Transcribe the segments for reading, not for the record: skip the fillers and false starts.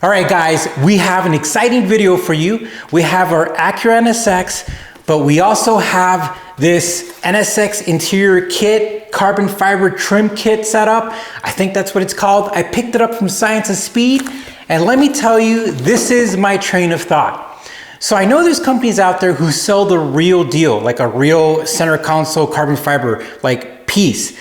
All right, guys, we have an exciting video for you. We have our Acura NSX, but we also have this NSX interior kit, carbon fiber trim kit set up. I think that's what it's called. I picked it up from Science of Speed, and let me tell you, this is my train of thought. So I know there's companies out there who sell the real deal, like a real center console carbon fiber like piece.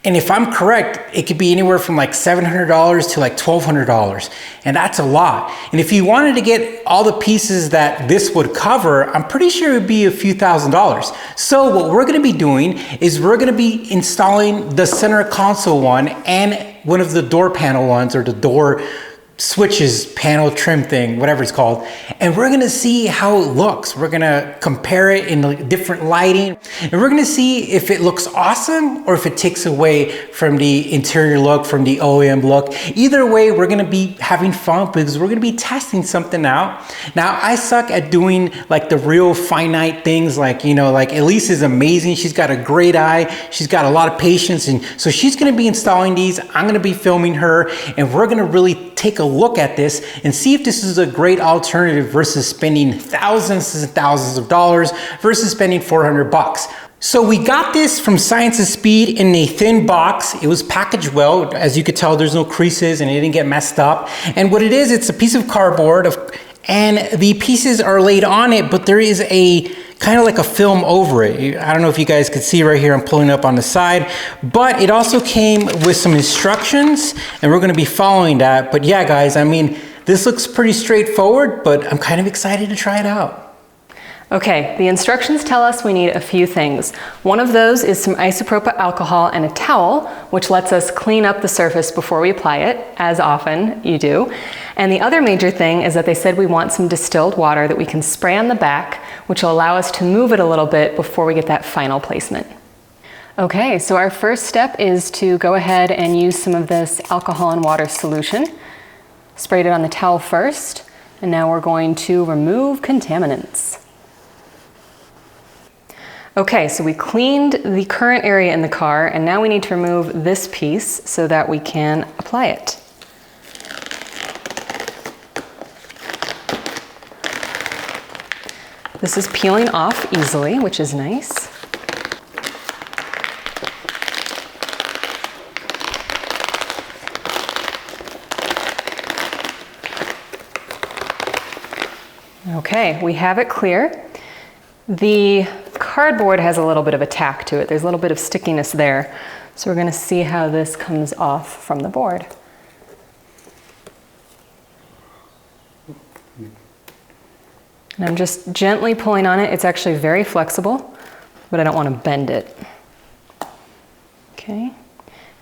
And if I'm correct, it could be anywhere from like $700 to like $1,200. And that's a lot. And if you wanted to get all the pieces that this would cover, I'm pretty sure it would be a few $1,000s. So what we're gonna be doing is we're gonna be installing the center console one and one of the door panel ones, or the door switches panel trim thing, whatever it's called, and we're gonna see how it looks. We're gonna compare it in different lighting, and we're gonna see if it looks awesome or if it takes away from the interior look, from the OEM look. Either way, we're gonna be having fun because we're gonna be testing something out. Now, I suck at doing like the real finite things, like, you know, like Elise is amazing. She's got a great eye. She's got a lot of patience, and so she's gonna be installing these. I'm gonna be filming her, and we're gonna really take a look at this and see if this is a great alternative versus spending thousands and thousands of dollars versus spending 400 bucks. So we got this from Science of Speed in a thin box. It was packaged well. As you could tell, there's no creases and it didn't get messed up. And what it is, it's a piece of cardboard and the pieces are laid on it, but there is a kind of like a film over it. I don't know if you guys could see right here, I'm pulling up on the side, but it also came with some instructions and we're gonna be following that. But yeah, guys, I mean, this looks pretty straightforward, but I'm kind of excited to try it out. Okay, the instructions tell us we need a few things. One of those is some isopropyl alcohol and a towel, which lets us clean up the surface before we apply it, as often you do. And the other major thing is that they said we want some distilled water that we can spray on the back, which will allow us to move it a little bit before we get that final placement. Okay, so our first step is to go ahead and use some of this alcohol and water solution. Sprayed it on the towel first, and now we're going to remove contaminants. Okay, so we cleaned the current area in the car, and now we need to remove this piece so that we can apply it. This is peeling off easily, which is nice. Okay, we have it clear. The cardboard has a little bit of a tack to it. There's a little bit of stickiness there. So we're going to see how this comes off from the board. And I'm just gently pulling on it. It's actually very flexible, but I don't want to bend it. Okay.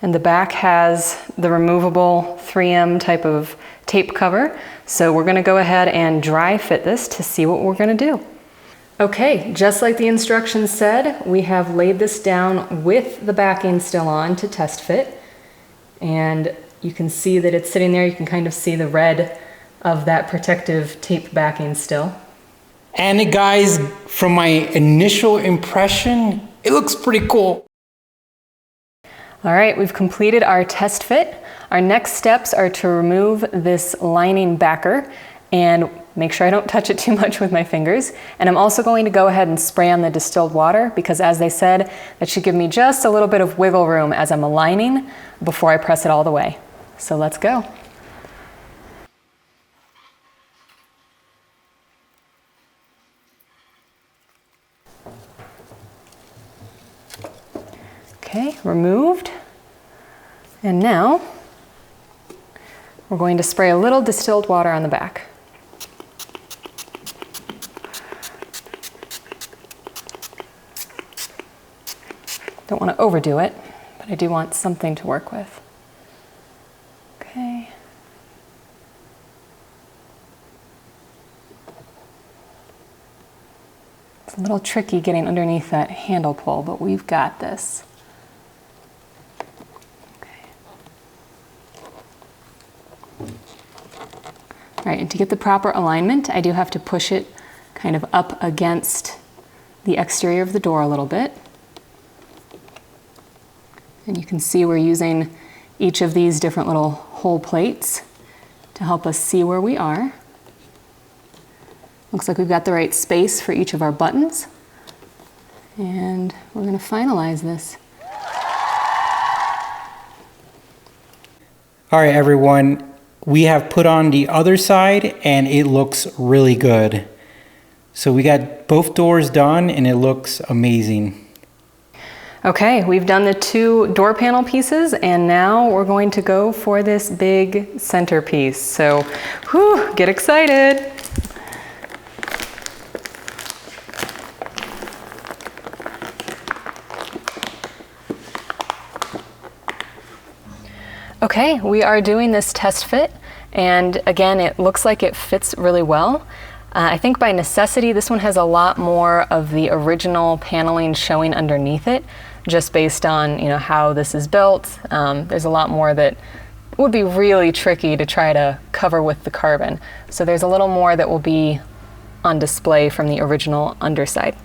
And the back has the removable 3M type of tape cover. So we're going to go ahead and dry fit this to see what we're going to do. Okay, just like the instructions said, we have laid this down with the backing still on to test fit. And you can see that it's sitting there. You can kind of see the red of that protective tape backing still. And guys, from my initial impression, it looks pretty cool. All right, we've completed our test fit. Our next steps are to remove this lining backer and make sure I don't touch it too much with my fingers. And I'm also going to go ahead and spray on the distilled water because, as they said, that should give me just a little bit of wiggle room as I'm aligning before I press it all the way. So let's go. Okay, removed. And now we're going to spray a little distilled water on the back. Don't want to overdo it, but I do want something to work with. Okay. It's a little tricky getting underneath that handle pull, but we've got this. Okay. All right, and to get the proper alignment, I do have to push it kind of up against the exterior of the door a little bit. And you can see we're using each of these different little hole plates to help us see where we are. Looks like we've got the right space for each of our buttons. And we're going to finalize this. All right, everyone, we have put on the other side and it looks really good. So we got both doors done and it looks amazing. Okay, we've done the 2 door panel pieces and now we're going to go for this big centerpiece. So, whew, get excited. Okay, we are doing this test fit, and again, it looks like it fits really well. I think by necessity, this one has a lot more of the original paneling showing underneath it, just based on how this is built. There's a lot more that would be really tricky to try to cover with the carbon. So there's a little more that will be on display from the original underside.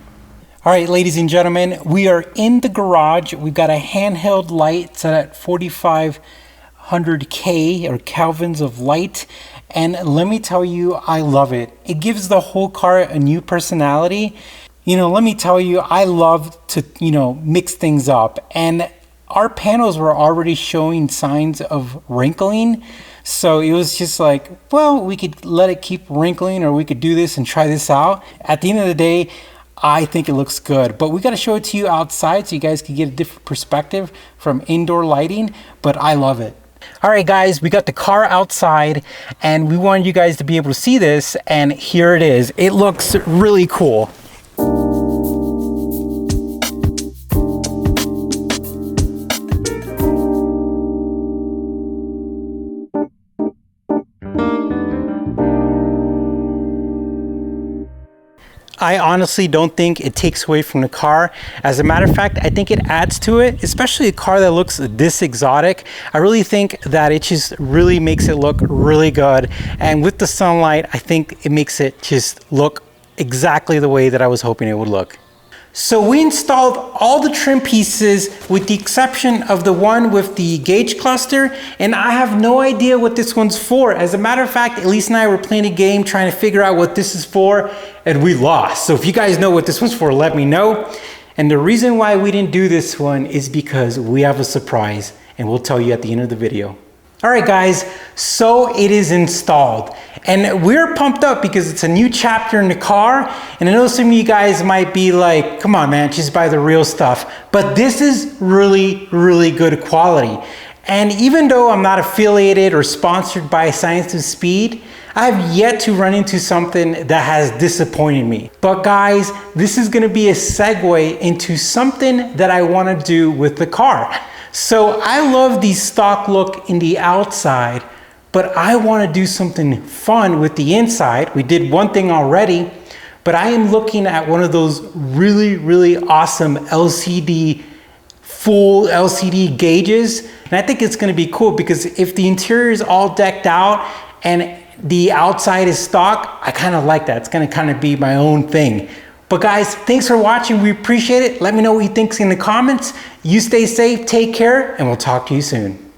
All right, ladies and gentlemen, we are in the garage. We've got a handheld light set at 4500K or Kelvins of light. And let me tell you, I love it. It gives the whole car a new personality. Let me tell you, I love to, mix things up. And our panels were already showing signs of wrinkling. So it was just like, well, we could let it keep wrinkling, or we could do this and try this out. At the end of the day, I think it looks good, but we got to show it to you outside so you guys can get a different perspective from indoor lighting, but I love it. All right, guys, we got the car outside and we wanted you guys to be able to see this, and here it is. It looks really cool. I honestly don't think it takes away from the car. As a matter of fact, I think it adds to it, especially a car that looks this exotic. I really think that it just really makes it look really good. And with the sunlight, I think it makes it just look exactly the way that I was hoping it would look. So we installed all the trim pieces with the exception of the one with the gauge cluster, and I have no idea what this one's for. As a matter of fact, Elise and I were playing a game trying to figure out what this is for, and we lost. So if you guys know what this one's for, let me know. And the reason why we didn't do this one is because we have a surprise, and we'll tell you at the end of the video. All right, guys, so it is installed. And we're pumped up because it's a new chapter in the car. And I know some of you guys might be like, come on, man, just buy the real stuff. But this is really, really good quality. And even though I'm not affiliated or sponsored by Science of Speed, I have yet to run into something that has disappointed me. But guys, this is gonna be a segue into something that I wanna do with the car. So I love the stock look in the outside, but I want to do something fun with the inside. We did one thing already, but I am looking at one of those really, really awesome full LCD gauges. And I think it's going to be cool because if the interior is all decked out and the outside is stock, I kind of like that. It's going to kind of be my own thing. But guys, thanks for watching. We appreciate it. Let me know what you think in the comments. You stay safe, take care, and we'll talk to you soon.